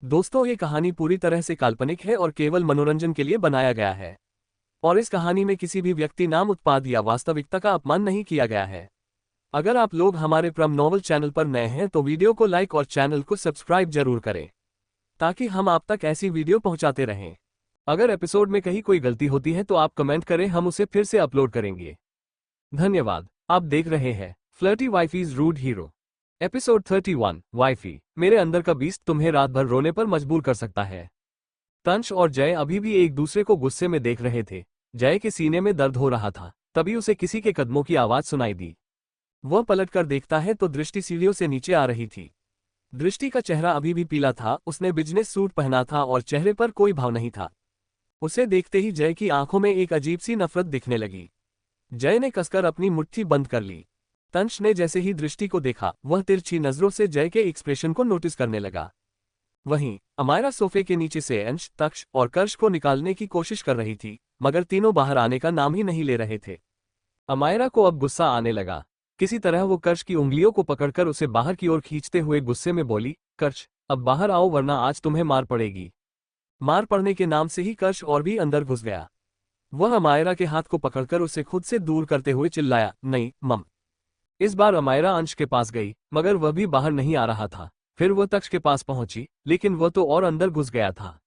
दोस्तों, ये कहानी पूरी तरह से काल्पनिक है और केवल मनोरंजन के लिए बनाया गया है। और इस कहानी में किसी भी व्यक्ति, नाम, उत्पाद या वास्तविकता का अपमान नहीं किया गया है। अगर आप लोग हमारे प्रम नॉवल चैनल पर नए हैं तो वीडियो को लाइक और चैनल को सब्सक्राइब जरूर करें, ताकि हम आप तक ऐसी वीडियो पहुंचाते रहें। अगर एपिसोड में कहीं कोई गलती होती है तो आप कमेंट करें, हम उसे फिर से अपलोड करेंगे। धन्यवाद। आप देख रहे हैं flirty wifeys rude hero, episode 31। Wifey, मेरे अंदर का बीस्ट तुम्हें रात भर रोने पर मजबूर कर सकता है। तंश और जय अभी भी एक दूसरे को गुस्से में देख रहे थे। जय के सीने में दर्द हो रहा था। तभी उसे किसी के कदमों की आवाज सुनाई दी। वह पलटकर देखता है तो दृष्टि सीढ़ियों से नीचे आ रही थी। दृष्टि का चेहरा अभी भी पीला था। उसने बिजनेस सूट पहना था और चेहरे पर कोई भाव नहीं था। उसे देखते ही जय की आंखों में एक अजीब सी नफरत दिखने लगी। जय ने कसकर अपनी मुट्ठी बंद कर ली। तंश ने जैसे ही दृष्टि को देखा, वह तिरछी नजरों से जय के एक्सप्रेशन को नोटिस करने लगा। वहीं अमायरा सोफे के नीचे से अंश, तक्ष और कर्ष को निकालने की कोशिश कर रही थी, मगर तीनों बाहर आने का नाम ही नहीं ले रहे थे। अमायरा को अब गुस्सा आने लगा। किसी तरह वो कर्ष की उंगलियों को पकड़कर उसे बाहर की ओर खींचते हुए गुस्से में बोली, कर्ष, अब बाहर आओ वरना आज तुम्हें मार पड़ेगी। मार पड़ने के नाम से ही कर्ष और भी अंदर घुस गया। वह अमायरा के हाथ को पकड़कर उसे खुद से दूर करते हुए चिल्लाया, नहीं मम। इस बार अमायरा अंश के पास गई, मगर वह भी बाहर नहीं आ रहा था। फिर वह तक्ष के पास पहुंची, लेकिन वह तो और अंदर घुस गया था।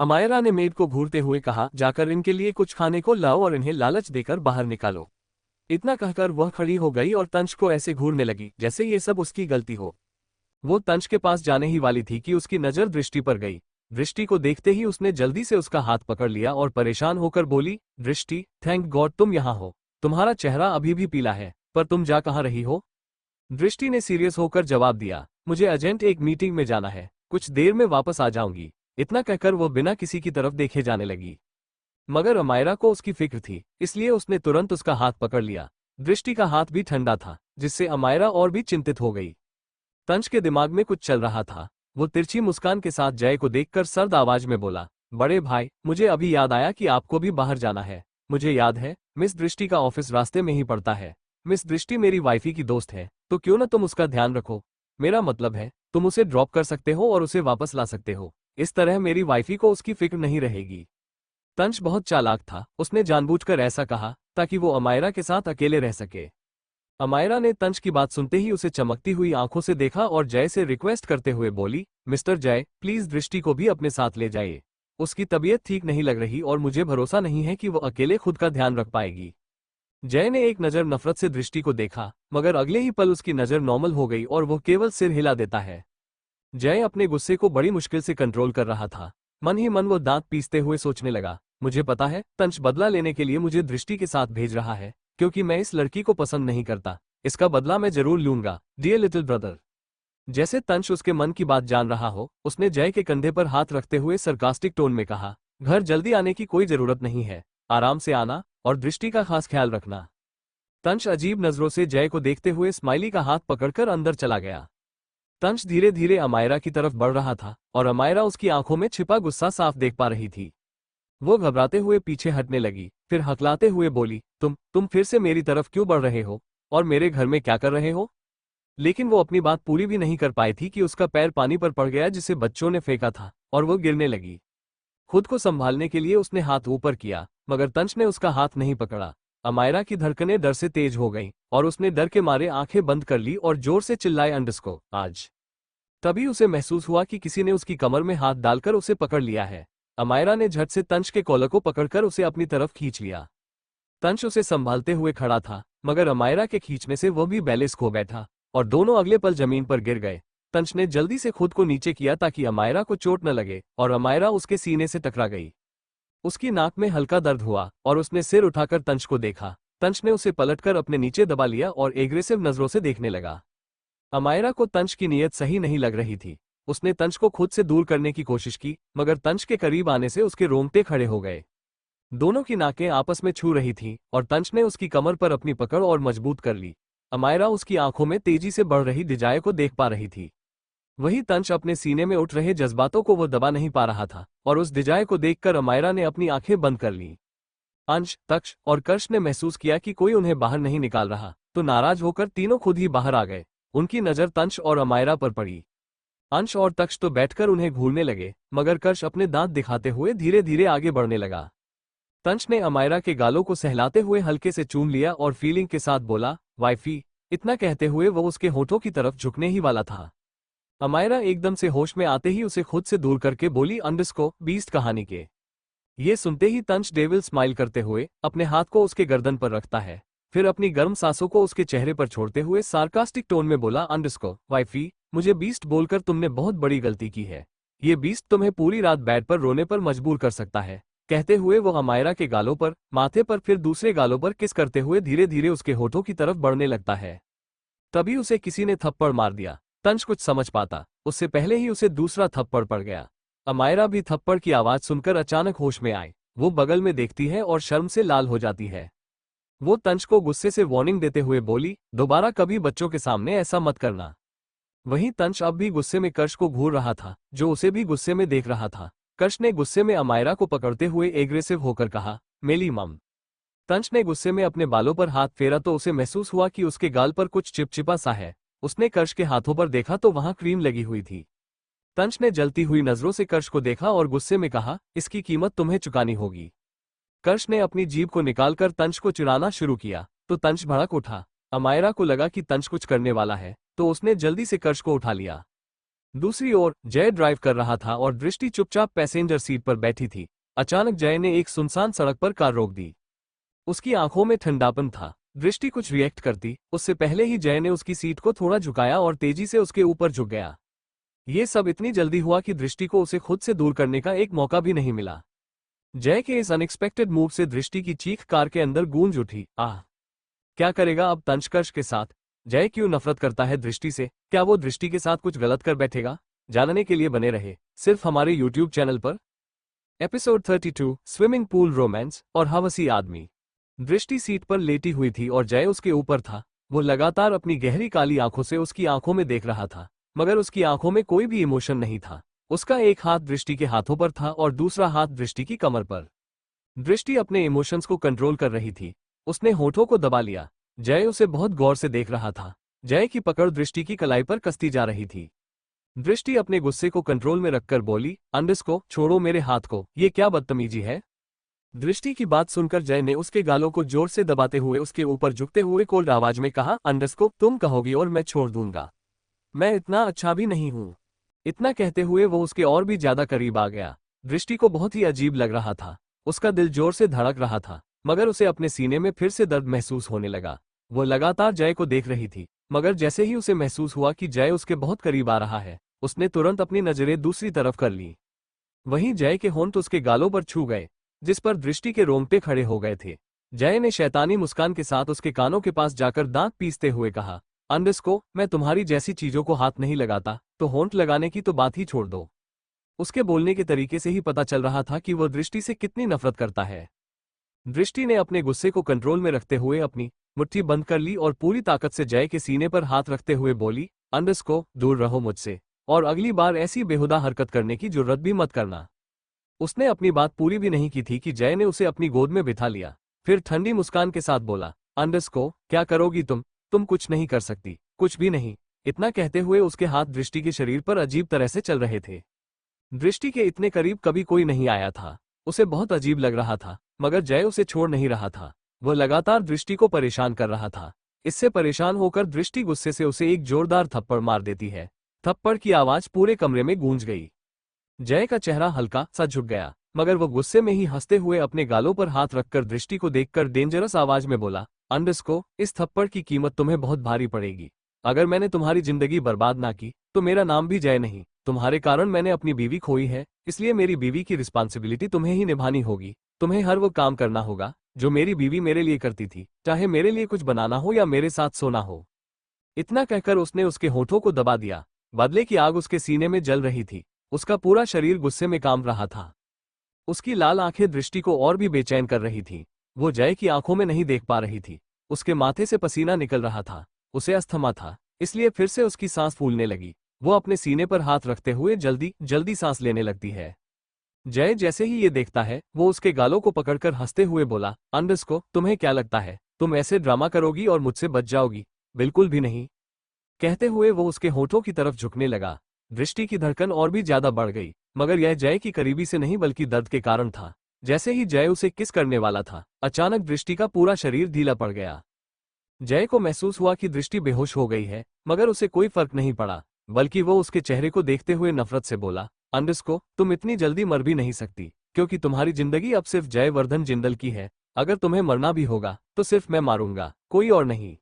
अमायरा ने मेड को घूरते हुए कहा, जाकर इनके लिए कुछ खाने को लाओ और इन्हें लालच देकर बाहर निकालो। इतना कहकर वह खड़ी हो गई और तंश को ऐसे घूरने लगी जैसे ये सब उसकी गलती हो। वो तंश के पास जाने ही वाली थी कि उसकी नजर दृष्टि पर गई। दृष्टि को देखते ही उसने जल्दी से उसका हाथ पकड़ लिया और परेशान होकर बोली, दृष्टि, थैंक गॉड तुम यहाँ हो। तुम्हारा चेहरा अभी भी पीला है, पर तुम जा कहाँ रही हो? दृष्टि ने सीरियस होकर जवाब दिया, मुझे अर्जेंट एक मीटिंग में जाना है, कुछ देर में वापस आ जाऊंगी। इतना कहकर वो बिना किसी की तरफ देखे जाने लगी। मगर अमायरा को उसकी फिक्र थी, इसलिए उसने तुरंत उसका हाथ पकड़ लिया। दृष्टि का हाथ भी ठंडा था, जिससे अमायरा और भी चिंतित हो गई। तंश के दिमाग में कुछ चल रहा था। वो तिरछी मुस्कान के साथ जय को देखकर सर्द आवाज में बोला, बड़े भाई, मुझे अभी याद आया कि आपको भी बाहर जाना है। मुझे याद है, मिस दृष्टि का ऑफिस रास्ते में ही पड़ता है। मिस दृष्टि मेरी वाइफी की दोस्त है, तो क्यों न तुम उसका ध्यान रखो। मेरा मतलब है, तुम उसे ड्रॉप कर सकते हो और उसे वापस ला सकते हो। इस तरह मेरी वाइफी को उसकी फिक्र नहीं रहेगी। तंश बहुत चालाक था। उसने जानबूझकर ऐसा कहा ताकि वो अमायरा के साथ अकेले रह सके। अमायरा ने तंश की बात सुनते ही उसे चमकती हुई आंखों से देखा और जय से रिक्वेस्ट करते हुए बोली, मिस्टर जय, प्लीज दृष्टि को भी अपने साथ ले जाइए। उसकी तबीयत ठीक नहीं लग रही और मुझे भरोसा नहीं है कि वो अकेले खुद का ध्यान रख पाएगी। जय ने एक नजर नफरत से दृष्टि को देखा, मगर अगले ही पल उसकी नजर नॉर्मल हो गई और वो केवल सिर हिला देता है। जय अपने गुस्से को बड़ी मुश्किल से कंट्रोल कर रहा था। मन ही मन वो दांत पीसते हुए सोचने लगा, मुझे पता है, तंश बदला लेने के लिए मुझे दृष्टि के साथ भेज रहा है, क्योंकि मैं इस लड़की को पसंद नहीं करता। इसका बदला मैं जरूर लूंगा, डियर लिटिल ब्रदर। जैसे तंश उसके मन की बात जान रहा हो, उसने जय के कंधे पर हाथ रखते हुए सरकास्टिक टोन में कहा, घर जल्दी आने की कोई जरूरत नहीं है, आराम से आना और दृष्टि का खास ख्याल रखना। तंश अजीब नजरों से जय को देखते हुए स्माइली का हाथ पकड़कर अंदर चला गया। तंश धीरे धीरे अमायरा की तरफ बढ़ रहा था और अमायरा उसकी आंखों में छिपा गुस्सा साफ देख पा रही थी। वो घबराते हुए पीछे हटने लगी, फिर हकलाते हुए बोली, तुम फिर से मेरी तरफ क्यों बढ़ रहे हो और मेरे घर में क्या कर रहे हो? लेकिन वो अपनी बात पूरी भी नहीं कर पाई थी कि उसका पैर पानी पर पड़ गया जिसे बच्चों ने फेंका था और वो गिरने लगी। खुद को संभालने के लिए उसने हाथ ऊपर किया, मगर तंश ने उसका हाथ नहीं पकड़ा। अमायरा की धड़कनें डर से तेज हो गईं और उसने डर के मारे आंखें बंद कर ली और जोर से चिल्लाए, अंडरस्को आज। तभी उसे महसूस हुआ कि किसी ने उसकी कमर में हाथ डालकर उसे पकड़ लिया है। अमायरा ने झट से तंश के कॉलर को पकड़कर उसे अपनी तरफ खींच लिया। तंश उसे संभालते हुए खड़ा था, मगर अमायरा के खींचने से वह भी बैलेंस खो बैठा और दोनों अगले पल जमीन पर गिर गए। तंश ने जल्दी से खुद को नीचे किया ताकि अमायरा को चोट न लगे और अमायरा उसके सीने से टकरा गई। उसकी नाक में हल्का दर्द हुआ और उसने सिर उठाकर तंश को देखा। तंश ने उसे पलटकर अपने नीचे दबा लिया और एग्रेसिव नजरों से देखने लगा। अमायरा को तंश की नीयत सही नहीं लग रही थी। उसने तंश को खुद से दूर करने की कोशिश की, मगर तंश के करीब आने से उसके रोंगटे खड़े हो गए। दोनों की नाकें आपस में छू रही थीं और तंश ने उसकी कमर पर अपनी पकड़ और मजबूत कर ली। अमायरा उसकी आंखों में तेजी से बढ़ रही डिजायर को देख पा रही थी। वही तंश अपने सीने में उठ रहे जज्बातों को वो दबा नहीं पा रहा था और उस डिजायर को देखकर अमायरा ने अपनी आंखें बंद कर लीं। अंश, तक्ष और कर्ष ने महसूस किया कि कोई उन्हें बाहर नहीं निकाल रहा, तो नाराज होकर तीनों खुद ही बाहर आ गए। उनकी नजर तंश और अमायरा पर पड़ी। अंश और तक्ष तो बैठकर उन्हें घूरने लगे, मगर कर्ष अपने दांत दिखाते हुए धीरे धीरे आगे बढ़ने लगा। तंश ने अमायरा के गालों को सहलाते हुए हल्के से चूम लिया और फीलिंग के साथ बोला, वाइफी। इतना कहते हुए वो उसके होठों की तरफ झुकने ही वाला था। अमायरा एकदम से होश में आते ही उसे खुद से दूर करके बोली, अंडरस्को बीस्ट कहानी के। ये सुनते ही तंश डेविल स्माइल करते हुए अपने हाथ को उसके गर्दन पर रखता है, फिर अपनी गर्म सांसों को उसके चेहरे पर छोड़ते हुए सार्कास्टिक टोन में बोला, अंडरस्को वाइफी, मुझे बीस्ट बोलकर तुमने बहुत बड़ी गलती की है। ये बीस्ट तुम्हें पूरी रात बेड पर रोने पर मजबूर कर सकता है। कहते हुए वो अमायरा के गालों पर, माथे पर, फिर दूसरे गालों पर किस करते हुए धीरे धीरे उसके होठों की तरफ बढ़ने लगता है। तभी उसे किसी ने थप्पड़ मार दिया। तंश कुछ समझ पाता उससे पहले ही उसे दूसरा थप्पड़ पड़ गया। अमायरा भी थप्पड़ की आवाज सुनकर अचानक होश में आए। वो बगल में देखती है और शर्म से लाल हो जाती है। वो तंश को गुस्से से वार्निंग देते हुए बोली, दोबारा कभी बच्चों के सामने ऐसा मत करना। वहीं तंश अब भी गुस्से में कर्ष को घूर रहा था, जो उसे भी गुस्से में देख रहा था। कर्ष ने गुस्से में अमायरा को पकड़ते हुए एग्रेसिव होकर कहा, मेली मम। तंश ने गुस्से में अपने बालों पर हाथ फेरा तो उसे महसूस हुआ कि उसके गाल पर कुछ चिपचिपा सा है। उसने कर्ष के हाथों पर देखा तो वहां क्रीम लगी हुई थी। तंश ने जलती हुई नजरों से कर्ष को देखा और गुस्से में कहा, इसकी कीमत तुम्हें चुकानी होगी। कर्ष ने अपनी जीभ को निकालकर तंश को चिढ़ाना शुरू किया तो तंश भड़क उठा। अमायरा को लगा कि तंश कुछ करने वाला है तो उसने जल्दी से कर्ष को उठा लिया। दूसरी ओर जय ड्राइव कर रहा था और दृष्टि चुपचाप पैसेंजर सीट पर बैठी थी। अचानक जय ने एक सुनसान सड़क पर कार रोक दी। उसकी आंखों में ठंडापन था। दृष्टि कुछ रिएक्ट करती उससे पहले ही जय ने उसकी सीट को थोड़ा झुकाया और तेजी से उसके ऊपर झुक गया। ये सब इतनी जल्दी हुआ कि दृष्टि को उसे खुद से दूर करने का एक मौका भी नहीं मिला। जय के इस अनएक्सपेक्टेड मूव से दृष्टि की चीख कार के अंदर गूंज उठी। आह, क्या करेगा अब तंश कर्ष के साथ? जय क्यों नफरत करता है दृष्टि से? क्या वो दृष्टि के साथ कुछ गलत कर बैठेगा? जानने के लिए बने रहे सिर्फ हमारे YouTube चैनल पर। एपिसोड 32 स्विमिंग पूल रोमांस और हवसी आदमी। दृष्टि सीट पर लेटी हुई थी और जय उसके ऊपर था। वो लगातार अपनी गहरी काली आंखों से उसकी आंखों में देख रहा था, मगर उसकी आंखों में कोई भी इमोशन नहीं था। उसका एक हाथ दृष्टि के हाथों पर था और दूसरा हाथ दृष्टि की कमर पर। दृष्टि अपने इमोशंस को कंट्रोल कर रही थी। उसने होठों को दबा लिया। जय उसे बहुत गौर से देख रहा था। जय की पकड़ दृष्टि की कलाई पर कसती जा रही थी। दृष्टि अपने गुस्से को कंट्रोल में रखकर बोली, अंडरस्को छोड़ो मेरे हाथ को, ये क्या बदतमीजी है? दृष्टि की बात सुनकर जय ने उसके गालों को जोर से दबाते हुए उसके ऊपर झुकते हुए कोल्ड आवाज में कहा, अंडरस्को तुम कहोगी और मैं छोड़ दूंगा। मैं इतना अच्छा भी नहीं हूं। इतना कहते हुए वो उसके और भी ज्यादा करीब आ गया। दृष्टि को बहुत ही अजीब लग रहा था। उसका दिल जोर से धड़क रहा था, मगर उसे अपने सीने में फिर से दर्द महसूस होने लगा। वो लगातार जय को देख रही थी, मगर जैसे ही उसे महसूस हुआ कि जय उसके बहुत करीब आ रहा है, उसने तुरंत अपनी नजरें दूसरी तरफ कर ली। वहीं जय के होंठ उसके गालों पर छू गए, जिस पर दृष्टि के रोंगटे खड़े हो गए थे। जय ने शैतानी मुस्कान के साथ उसके कानों के पास जाकर दांत पीसते हुए कहा, अंडरस्को मैं तुम्हारी जैसी चीजों को हाथ नहीं लगाता, तो होंठ लगाने की तो बात ही छोड़ दो। उसके बोलने के तरीके से ही पता चल रहा था कि वह दृष्टि से कितनी नफरत करता है। दृष्टि ने अपने गुस्से को कंट्रोल में रखते हुए अपनी मुट्ठी बंद कर ली और पूरी ताकत से जय के सीने पर हाथ रखते हुए बोली, अंडरस्को दूर रहो मुझसे, और अगली बार ऐसी बेहुदा हरकत करने की जुर्रत भी मत करना। उसने अपनी बात पूरी भी नहीं की थी कि जय ने उसे अपनी गोद में बिठा लिया, फिर ठंडी मुस्कान के साथ बोला, अंडरस्को क्या करोगी तुम कुछ नहीं कर सकती, कुछ भी नहीं। इतना कहते हुए उसके हाथ दृष्टि के शरीर पर अजीब तरह से चल रहे थे। दृष्टि के इतने करीब कभी कोई नहीं आया था। उसे बहुत अजीब लग रहा था, मगर जय उसे छोड़ नहीं रहा था। वह लगातार दृष्टि को परेशान कर रहा था। इससे परेशान होकर दृष्टि गुस्से से उसे एक जोरदार थप्पड़ मार देती है। थप्पड़ की आवाज पूरे कमरे में गूंज गई। जय का चेहरा हल्का सा झुक गया, मगर वो गुस्से में ही हंसते हुए अपने गालों पर हाथ रखकर दृष्टि को देखकर डेंजरस आवाज में बोला, अंडरस्को इस थप्पड़ की कीमत तुम्हें बहुत भारी पड़ेगी। अगर मैंने तुम्हारी जिंदगी बर्बाद ना की तो मेरा नाम भी जय नहीं। तुम्हारे कारण मैंने अपनी बीवी खोई है, इसलिए मेरी बीवी की रिस्पॉन्सिबिलिटी तुम्हें ही निभानी होगी। तुम्हें हर वो काम करना होगा जो मेरी बीवी मेरे लिए करती थी, चाहे मेरे लिए कुछ बनाना हो या मेरे साथ सोना हो। इतना कहकर उसने उसके होठों को दबा दिया। बदले की आग उसके सीने में जल रही थी। उसका पूरा शरीर गुस्से में कांप रहा था। उसकी लाल आंखें दृष्टि को और भी बेचैन कर रही थी। वो जय की आंखों में नहीं देख पा रही थी। उसके माथे से पसीना निकल रहा था। उसे अस्थमा था, इसलिए फिर से उसकी सांस फूलने लगी। वो अपने सीने पर हाथ रखते हुए जल्दी जल्दी सांस लेने लगती है। जय जैसे ही ये देखता है, वो उसके गालों को पकड़कर हंसते हुए बोला, अंडरस्को तुम्हें क्या लगता है तुम ऐसे ड्रामा करोगी और मुझसे बच जाओगी? बिल्कुल भी नहीं। कहते हुए वो उसके होठों की तरफ झुकने लगा। दृष्टि की धड़कन और भी ज्यादा बढ़ गई, मगर यह जय की करीबी से नहीं बल्कि दर्द के कारण था। जैसे ही जय उसे किस करने वाला था, अचानक दृष्टि का पूरा शरीर ढीला पड़ गया। जय को महसूस हुआ कि दृष्टि बेहोश हो गई है, मगर उसे कोई फर्क नहीं पड़ा, बल्कि वो उसके चेहरे को देखते हुए नफरत से बोला, अंडस्को, तुम इतनी जल्दी मर भी नहीं सकती, क्योंकि तुम्हारी जिंदगी अब सिर्फ जयवर्धन जिंदल की है। अगर तुम्हें मरना भी होगा तो सिर्फ मैं मारूंगा, कोई और नहीं।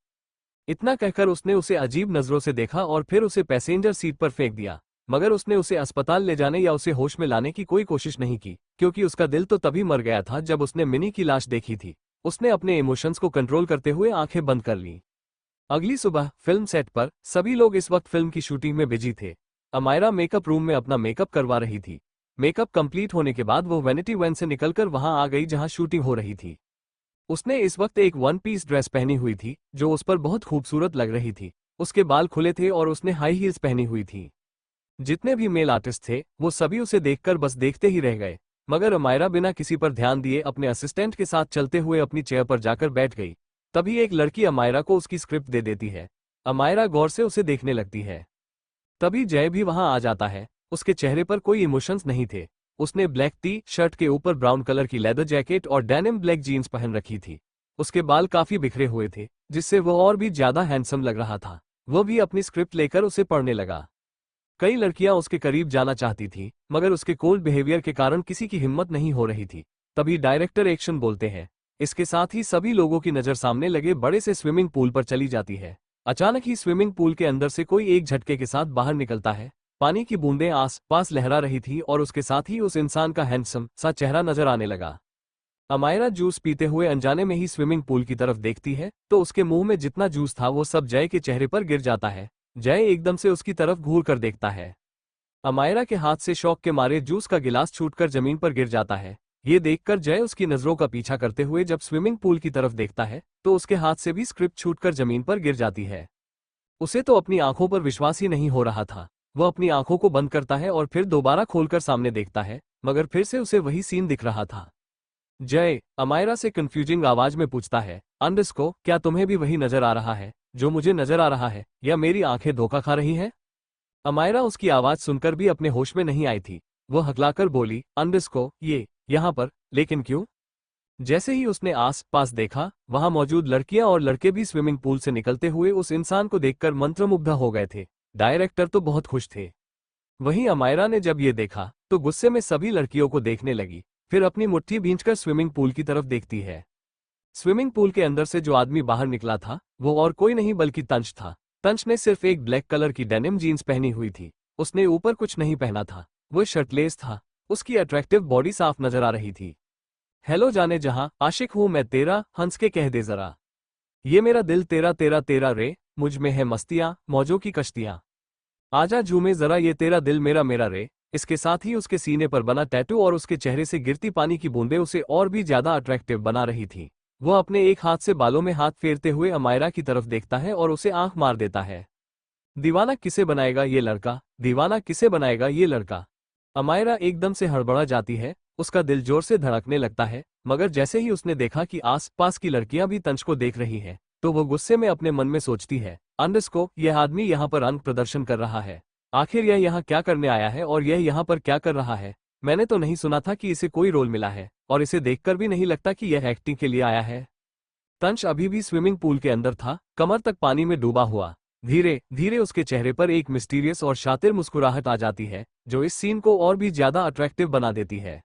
इतना कहकर उसने उसे अजीब नजरों से देखा और फिर उसे पैसेंजर सीट पर फेंक दिया, मगर उसने उसे अस्पताल ले जाने या उसे होश में लाने की कोई कोशिश नहीं की, क्योंकि उसका दिल तो तभी मर गया था जब उसने मिनी की लाश देखी थी। उसने अपने इमोशंस को कंट्रोल करते हुए आंखें बंद कर ली। अगली सुबह फिल्म सेट पर सभी लोग इस वक्त फिल्म की शूटिंग में बिजी थे। अमायरा मेकअप रूम में अपना मेकअप करवा रही थी। मेकअप कंप्लीट होने के बाद वो वैनिटी वैन से निकलकर वहां आ गई जहां शूटिंग हो रही थी। उसने इस वक्त एक वन पीस ड्रेस पहनी हुई थी जो उस पर बहुत खूबसूरत लग रही थी। उसके बाल खुले थे और उसने हाई हील्स पहनी हुई थी। जितने भी मेल आर्टिस्ट थे वो सभी उसे देखकर बस देखते ही रह गए, मगर अमायरा बिना किसी पर ध्यान दिए अपने असिस्टेंट के साथ चलते हुए अपनी चेयर पर जाकर बैठ गई। तभी एक लड़की अमायरा को उसकी स्क्रिप्ट दे देती है। अमायरा गौर से उसे देखने लगती है। तभी जय भी वहां आ जाता है। उसके चेहरे पर कोई इमोशंस नहीं थे। उसने ब्लैक टी शर्ट के ऊपर ब्राउन कलर की लेदर जैकेट और डेनिम ब्लैक जीन्स पहन रखी थी। उसके बाल काफी बिखरे हुए थे, जिससे वह और भी ज्यादा हैंडसम लग रहा था। वह भी अपनी स्क्रिप्ट लेकर उसे पढ़ने लगा। कई लड़कियां उसके करीब जाना चाहती थी, मगर उसके कोल्ड बिहेवियर के कारण किसी की हिम्मत नहीं हो रही थी। तभी डायरेक्टर एक्शन बोलते हैं। इसके साथ ही सभी लोगों की नजर सामने लगे बड़े से स्विमिंग पूल पर चली जाती है। अचानक ही स्विमिंग पूल के अंदर से कोई एक झटके के साथ बाहर निकलता है। पानी की बूंदें आस पास लहरा रही थी और उसके साथ ही उस इंसान का हैंडसम सा चेहरा नजर आने लगा। अमायरा जूस पीते हुए अनजाने में ही स्विमिंग पूल की तरफ देखती है तो उसके मुंह में जितना जूस था वो सब जय के चेहरे पर गिर जाता है। जय एकदम से उसकी तरफ घूर कर देखता है। अमायरा के हाथ से शौक के मारे जूस का गिलास छूटकर जमीन पर गिर जाता है। ये देखकर जय उसकी नजरों का पीछा करते हुए जब स्विमिंग पूल की तरफ देखता है तो उसके हाथ से भी स्क्रिप्ट छूटकर जमीन पर गिर जाती है। उसे तो अपनी आंखों पर विश्वास ही नहीं हो रहा था। वह अपनी आंखों को बंद करता है और फिर दोबारा खोलकर सामने देखता है, मगर फिर से उसे वही सीन दिख रहा था। जय अमायरा से कंफ्यूजिंग आवाज में पूछता है, अंडस्को, क्या तुम्हें भी वही नजर आ रहा है जो मुझे नजर आ रहा है, या मेरी आंखें धोखा खा रही हैं? अमायरा उसकी आवाज सुनकर भी अपने होश में नहीं आई थी। वह हकलाकर बोली, अंडस्को, ये यहाँ पर, लेकिन क्यों? जैसे ही उसने आस पास देखा, वहां मौजूद लड़कियां और लड़के भी स्विमिंग पूल से निकलते हुए उस इंसान को देखकर मंत्रमुग्ध हो गए थे। डायरेक्टर तो बहुत खुश थे। वहीं अमायरा ने जब ये देखा तो गुस्से में सभी लड़कियों को देखने लगी, फिर अपनी मुट्ठी भींचकर स्विमिंग पूल की तरफ देखती है। स्विमिंग पूल के अंदर से जो आदमी बाहर निकला था वो और कोई नहीं बल्कि तंच था। तंच ने सिर्फ एक ब्लैक कलर की डेनिम जीन्स पहनी हुई थी। उसने ऊपर कुछ नहीं पहना था। वो शर्टलेस था। उसकी अट्रैक्टिव बॉडी साफ नजर आ रही थी। हेलो जाने जहां, आशिक हूं मैं तेरा, हंस के कह दे जरा। ये मेरा दिल तेरा तेरा तेरा रे, मुझ में है मस्तियां, मौजों की कश्तियां। आजा झूमे जरा ये तेरा दिल मेरा मेरा रे। इसके साथ ही उसके सीने पर बना टैटू और उसके चेहरे से गिरती पानी की बूंदें उसे और भी ज्यादा अट्रैक्टिव बना रही थी। वह अपने एक हाथ से बालों में हाथ फेरते हुए अमायरा की तरफ देखता है और उसे आंख मार देता है। दीवाना किसे बनाएगा ये लड़का, दीवाना किसे बनाएगा ये लड़का। अमायरा एकदम से हड़बड़ा जाती है। उसका दिल जोर से धड़कने लगता है, मगर जैसे ही उसने देखा कि आस पास की लड़कियां भी तंच को देख रही हैं, तो वो गुस्से में अपने मन में सोचती है, अंडस्को, यह आदमी यहाँ पर अंग प्रदर्शन कर रहा है। आखिर यह यहाँ क्या करने आया है और यह यहाँ पर क्या कर रहा है? मैंने तो नहीं सुना था कि इसे कोई रोल मिला है, और इसे देखकर भी नहीं लगता कि यह एक्टिंग के लिए आया है। तंच अभी भी स्विमिंग पूल के अंदर था, कमर तक पानी में डूबा हुआ। धीरे धीरे उसके चेहरे पर एक मिस्टीरियस और शातिर मुस्कुराहट आ जाती है, जो इस सीन को और भी ज्यादा अट्रैक्टिव बना देती है।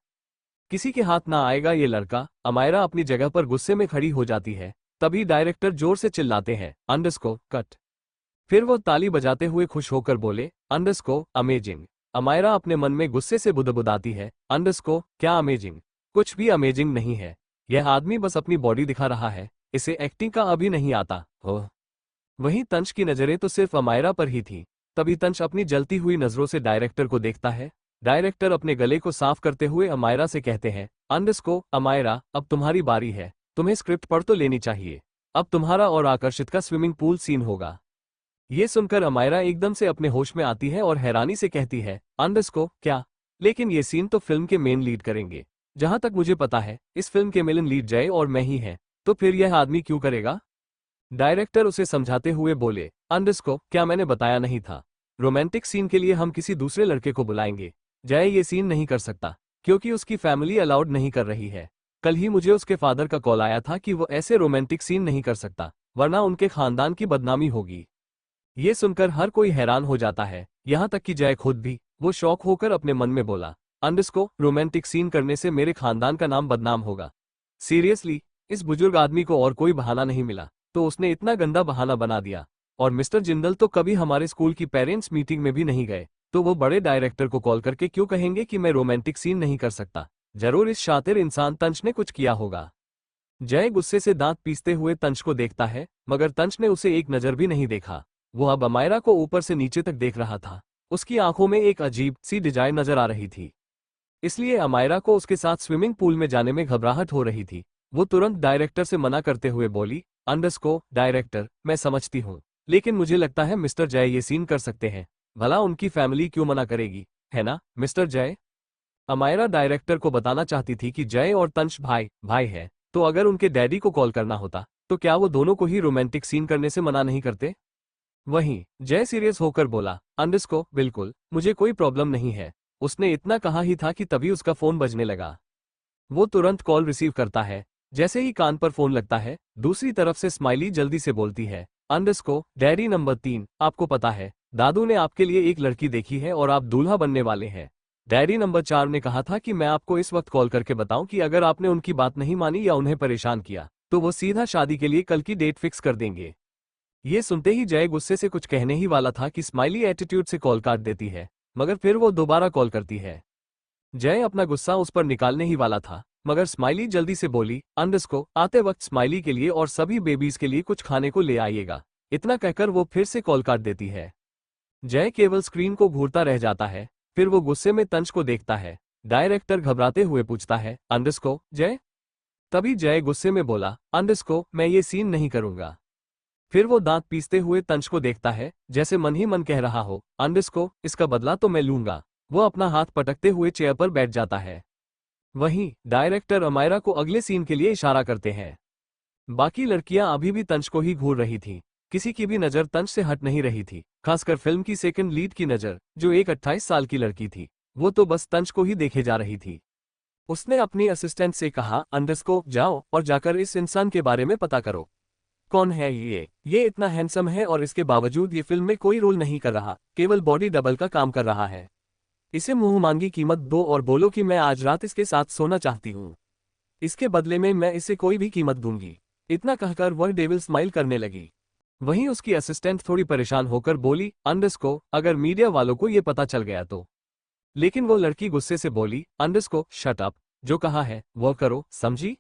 किसी के हाथ ना आएगा ये लड़का। अमायरा अपनी जगह पर गुस्से में खड़ी हो जाती है। तभी डायरेक्टर जोर से चिल्लाते हैं, अंडस्को, कट। फिर वो ताली बजाते हुए खुश होकर बोले, अंडस्को, अमेजिंग। अमायरा अपने मन में गुस्से से बुदबुदाती है, अंडस्को, क्या अमेजिंग? कुछ भी अमेजिंग नहीं है। यह आदमी बस अपनी बॉडी दिखा रहा है, इसे एक्टिंग का अभी नहीं आता हो। वहीं तंच की नजरें तो सिर्फ अमायरा पर ही थी। तभी तंच अपनी जलती हुई नजरों से डायरेक्टर को देखता है। डायरेक्टर अपने गले को साफ करते हुए अमायरा से कहते हैं, अंडस्को, अमायरा, अब तुम्हारी बारी है। तुम्हें स्क्रिप्ट पढ़ तो लेनी चाहिए। अब तुम्हारा और आकर्षित का स्विमिंग पूल सीन होगा। ये सुनकर अमायरा एकदम से अपने होश में आती है और हैरानी से कहती है, अंडस्को, क्या? लेकिन ये सीन तो फिल्म के मेन लीड करेंगे। जहां तक मुझे पता है इस फिल्म के मेन लीड जय और मैं ही हैं, तो फिर यह आदमी क्यों करेगा? डायरेक्टर उसे समझाते हुए बोले, अंडस्को, क्या मैंने बताया नहीं था? रोमांटिक सीन के लिए हम किसी दूसरे लड़के को बुलाएंगे। जय ये सीन नहीं कर सकता, क्योंकि उसकी फैमिली अलाउड नहीं कर रही है। कल ही मुझे उसके फादर का कॉल आया था कि वो ऐसे रोमांटिक सीन नहीं कर सकता, वरना उनके खानदान की बदनामी होगी। ये सुनकर हर कोई हैरान हो जाता है, यहाँ तक कि जय खुद भी। वो शौक होकर अपने मन में बोला, अंडस्को रोमांटिक सीन करने से मेरे खानदान का नाम बदनाम होगा। सीरियसली, इस बुजुर्ग आदमी को और कोई बहाना नहीं मिला, तो उसने इतना गंदा बहाना बना दिया। और मिस्टर जिंदल तो कभी हमारे स्कूल की पेरेंट्स मीटिंग में भी नहीं गए, तो वो बड़े डायरेक्टर को कॉल करके क्यों कहेंगे कि मैं रोमांटिक सीन नहीं कर सकता। जरूर इस शातिर इंसान तंच ने कुछ किया होगा। जय गुस्से से दांत पीसते हुए तंच को देखता है, मगर तंच ने उसे एक नजर भी नहीं देखा। वो अब अमायरा को ऊपर से नीचे तक देख रहा था। उसकी आंखों में एक अजीब सी डिजाइन नजर आ रही थी, इसलिए अमायरा को उसके साथ स्विमिंग पूल में जाने में घबराहट हो रही थी। वो तुरंत डायरेक्टर से मना करते हुए बोली, अंडस्को डायरेक्टर, मैं समझती हूँ, लेकिन मुझे लगता है मिस्टर जय ये सीन कर सकते हैं। भला उनकी फैमिली क्यों मना करेगी, है ना मिस्टर जय? अमायरा डायरेक्टर को बताना चाहती थी कि जय और तंच भाई भाई है, तो अगर उनके डैडी को कॉल करना होता तो क्या वो दोनों को ही रोमांटिक सीन करने से मना नहीं करते। वहीं जय सीरियस होकर बोला, अंडस्को बिल्कुल, मुझे कोई प्रॉब्लम नहीं है। उसने इतना कहा ही था कि तभी उसका फोन बजने लगा। वो तुरंत कॉल रिसीव करता है। जैसे ही कान पर फोन लगता है, दूसरी तरफ से स्माइली जल्दी से बोलती है, अंडस्को डैडी नंबर 3, आपको पता है दादू ने आपके लिए एक लड़की देखी है और आप दूल्हा बनने वाले हैं। डैडी नंबर 4 ने कहा था कि मैं आपको इस वक्त कॉल करके बताऊं कि अगर आपने उनकी बात नहीं मानी या उन्हें परेशान किया तो वो सीधा शादी के लिए कल की डेट फिक्स कर देंगे। ये सुनते ही जय गुस्से से कुछ कहने ही वाला था कि स्माइली एटीट्यूड से कॉल काट देती है, मगर फिर वो दोबारा कॉल करती है। जय अपना गुस्सा उस पर निकालने ही वाला था, मगर स्माइली जल्दी से बोली, अंडस्को आते वक्त स्माइली के लिए और सभी बेबीज के लिए कुछ खाने को ले आइएगा। इतना कहकर वो फिर से कॉल काट देती है। जय केवल स्क्रीन को घूरता रह जाता है, फिर वो गुस्से में तंच को देखता है। डायरेक्टर घबराते हुए पूछता है, अंडस्को जय? तभी जय गुस्से में बोला, अंडस्को मैं ये सीन नहीं करूंगा। फिर वो दांत पीसते हुए तंच को देखता है, जैसे मन ही मन कह रहा हो, अंडस्को इसका बदला तो मैं लूंगा। वो अपना हाथ पटकते हुए चेयर पर बैठ जाता है। वहीं डायरेक्टर अमायरा को अगले सीन के लिए इशारा करते हैं। बाकी लड़कियां अभी भी तंच को ही घूर रही थीं। किसी की भी नजर तंच से हट नहीं रही थी, खासकर फिल्म की सेकंड लीड की नजर, जो एक 28 साल की लड़की थी। वो तो बस तंच को ही देखे जा रही थी। उसने अपनी असिस्टेंट से कहा, अंडस्को जाओ और जाकर इस इंसान के बारे में पता करो। कौन है ये इतना हैंडसम है और इसके बावजूद ये फिल्म में कोई रोल नहीं कर रहा, केवल बॉडी डबल का काम कर रहा है। इसे मुंह मांगी कीमत दो और बोलो कि मैं आज रात इसके साथ सोना चाहती हूँ। इसके बदले में मैं इसे कोई भी कीमत दूंगी। इतना कहकर वह डेविल स्माइल करने लगी। वहीं उसकी असिस्टेंट थोड़ी परेशान होकर बोली, अंडस्को अगर मीडिया वालों को ये पता चल गया तो। लेकिन वो लड़की गुस्से से बोली, अंडस्को शट अप, जो कहा है वो करो, समझी?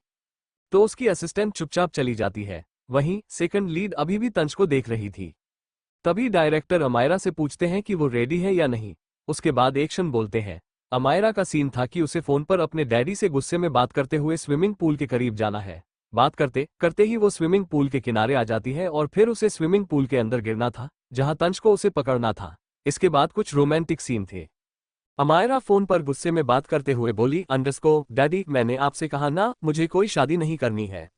तो उसकी असिस्टेंट चुपचाप चली जाती है। वहीं सेकंड लीड अभी भी तंच को देख रही थी। तभी डायरेक्टर अमायरा से पूछते हैं कि वो रेडी है या नहीं। उसके बाद एक्शन बोलते हैं। अमायरा का सीन था कि उसे फोन पर अपने डैडी से गुस्से में बात करते हुए स्विमिंग पूल के करीब जाना है। बात करते करते ही वो स्विमिंग पूल के किनारे आ जाती है और फिर उसे स्विमिंग पूल के अंदर गिरना था, जहां तंच को उसे पकड़ना था। इसके बाद कुछ रोमांटिक सीन थे। अमायरा फोन पर गुस्से में बात करते हुए बोली, अंडस्को डैडी मैंने आपसे कहा ना मुझे कोई शादी नहीं करनी है।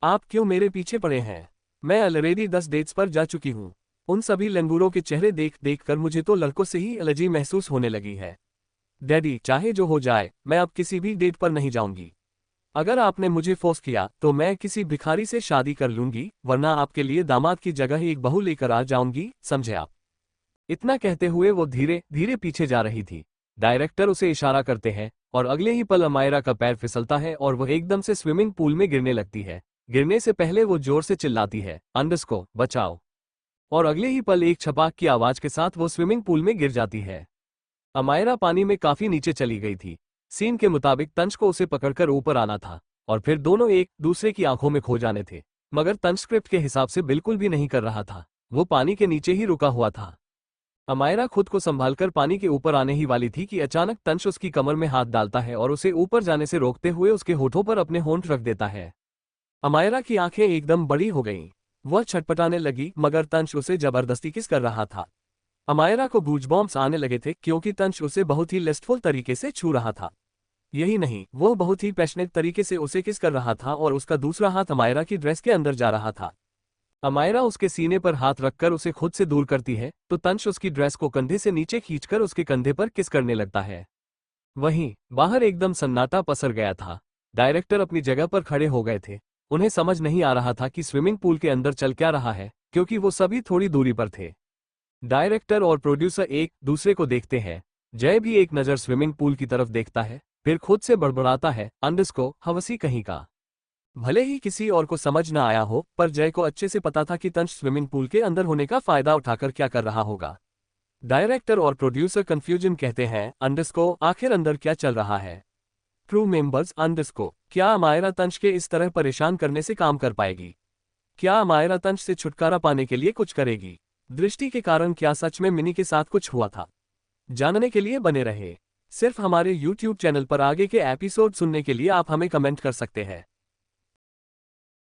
आप क्यों मेरे पीछे पड़े हैं? मैं ऑलरेडी 10 डेट्स पर जा चुकी हूँ। उन सभी लंगूरों के चेहरे देख देख कर मुझे तो लड़कों से ही एलर्जी महसूस होने लगी है। डैडी चाहे जो हो जाए, मैं अब किसी भी डेट पर नहीं जाऊंगी। अगर आपने मुझे फोर्स किया तो मैं किसी भिखारी से शादी कर लूंगी, वरना आपके लिए दामाद की जगह एक बहू लेकर आ जाऊंगी, समझे आप? इतना कहते हुए वो धीरे धीरे पीछे जा रही थी। डायरेक्टर उसे इशारा करते हैं और अगले ही पल अमायरा का पैर फिसलता है और वह एकदम से स्विमिंग पूल में गिरने लगती है। गिरने से पहले वो जोर से चिल्लाती है, अंडस्को बचाओ, और अगले ही पल एक छपाक की आवाज के साथ वो स्विमिंग पूल में गिर जाती है। अमायरा पानी में काफी नीचे चली गई थी। सीन के मुताबिक तंच को उसे पकड़कर ऊपर आना था और फिर दोनों एक दूसरे की आंखों में खो जाने थे, मगर तंच स्क्रिप्ट के हिसाब से बिल्कुल भी नहीं कर रहा था। वो पानी के नीचे ही रुका हुआ था। अमायरा खुद को संभालकर पानी के ऊपर आने ही वाली थी कि अचानक तंच उसकी कमर में हाथ डालता है और उसे ऊपर जाने से रोकते हुए उसके होठों पर अपने होंठ रख देता है। अमायरा की आंखें एकदम बड़ी हो गईं। वह छटपटाने लगी, मगर तंच उसे जबरदस्ती किस कर रहा था। अमायरा को गूजबॉम्ब्स आने लगे थे क्योंकि तंच उसे बहुत ही लिस्टफुल तरीके से छू रहा था। यही नहीं, वो बहुत ही पैशनेट तरीके से उसे किस कर रहा था और उसका दूसरा हाथ अमायरा की ड्रेस के अंदर जा रहा था। अमायरा उसके सीने पर हाथ रखकर उसे खुद से दूर करती है तो तंश उसकी ड्रेस को कंधे से नीचे खींचकर उसके कंधे पर किस करने लगता है। वहीं बाहर एकदम सन्नाटा पसर गया था। डायरेक्टर अपनी जगह पर खड़े हो गए थे। उन्हें समझ नहीं आ रहा था कि स्विमिंग पूल के अंदर चल क्या रहा है, क्योंकि वो सभी थोड़ी दूरी पर थे। डायरेक्टर और प्रोड्यूसर एक दूसरे को देखते हैं। जय भी एक नज़र स्विमिंग पूल की तरफ देखता है, फिर खुद से बड़बड़ाता है, अंडरस्को हवसी कहीं का। भले ही किसी और को समझ ना आया हो, पर जय को अच्छे से पता था कि तंश स्विमिंग पूल के अंदर होने का फायदा उठाकर क्या कर रहा होगा। डायरेक्टर और प्रोड्यूसर कंफ्यूजन कहते हैं, अंडरस्को आखिर अंदर क्या चल रहा है। क्रू मेंबर्स अंडरस्को क्या अमायरा तंश के इस तरह परेशान करने से काम कर पाएगी? क्या अमायरा तंश से छुटकारा पाने के लिए कुछ करेगी? दृष्टि के कारण क्या सच में मिनी के साथ कुछ हुआ था? जानने के लिए बने रहे। सिर्फ हमारे YouTube चैनल पर आगे के एपिसोड सुनने के लिए आप हमें कमेंट कर सकते हैं।